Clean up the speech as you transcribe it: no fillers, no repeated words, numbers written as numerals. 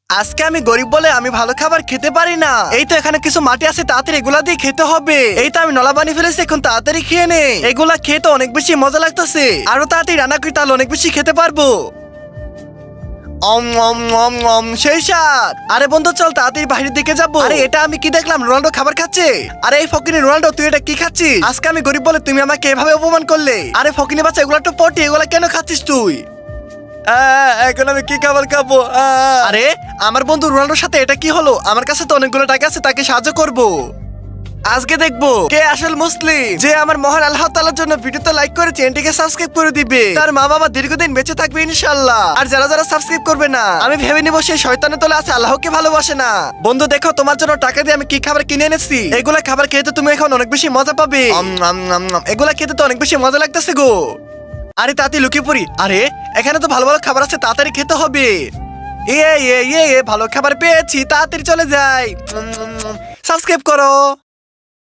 আজকে আমি গরিব বলে আমি ভালো খাবার খেতে পারি না। এই তো এখানে কিছু মাটি আছে, তাড়াতাড়ি এগুলা দিয়ে খেতে হবে। এই তো আমি নলা বানিয়ে ফেলেছি, এখন তাড়াতাড়ি খেয়ে নে। এগুলা খেয়ে তো অনেক বেশি মজা লাগতেছে, আরো তাড়াতাড়ি রান্না করি তাহলে অনেক বেশি খেতে পারবো। অম অম অম অম সেই স্বাদ। আরে বন্ধু চল তাড়াতাড়ি বাইরের দিকে যাবো। আরে এটা আমি কি দেখলাম, রোনাল্ডো খাবার খাচ্ছে। আরে এই ফকিনি রোনাল্ডো, তুই এটা কি খাচ্ছিস? আজকে আমি গরিব বলে তুমি আমাকে এভাবে অপমান করলে। আরে ফকিনি বাচ্চা, এগুলা তো পটি, এগুলা কেন খাচ্ছিস তুই? এখন আমি কি খাবার খাবো? আরে আমার বন্ধু রোনাল্ডোর সাথে এটা কি হলো? আমার কাছে তো অনেকগুলো টাকা আছে, তাকে সাহায্য করব। আজকে দেখবো কে আসল মুসলিম, যে আমার মহান আল্লাহ তাআলার জন্য ভিডিওতে লাইক করে চ্যানেলটিকে সাবস্ক্রাইব করে দিবে। তার মা বাবা দীর্ঘদিন বেঁচে থাকবে ইনশাআল্লাহ। আর যারা যারা সাবস্ক্রাইব করবে না, আমি ভেবে নিব সেই শয়তানের তলে আছে, আল্লাহকে ভালোবাসে না। বন্ধু দেখো, তোমার জন্য টাকা দিয়ে আমি কি খাবার কিনে এনেছি। এগুলা খাবার খেতে তুমি এখন অনেক বেশি মজা পাবে। এগুলা খেতে তো অনেক বেশি মজা লাগতেছে গো। আরে তাড়াতাড়ি লুকিয়ে পড়ি। আরে এখানে তো ভালো ভালো খাবার আছে, তাড়াতাড়ি খেতে হবে। ভালো খাবার পেয়েছি, তাড়াতাড়ি চলে যাই। সাবস্ক্রাইব করো।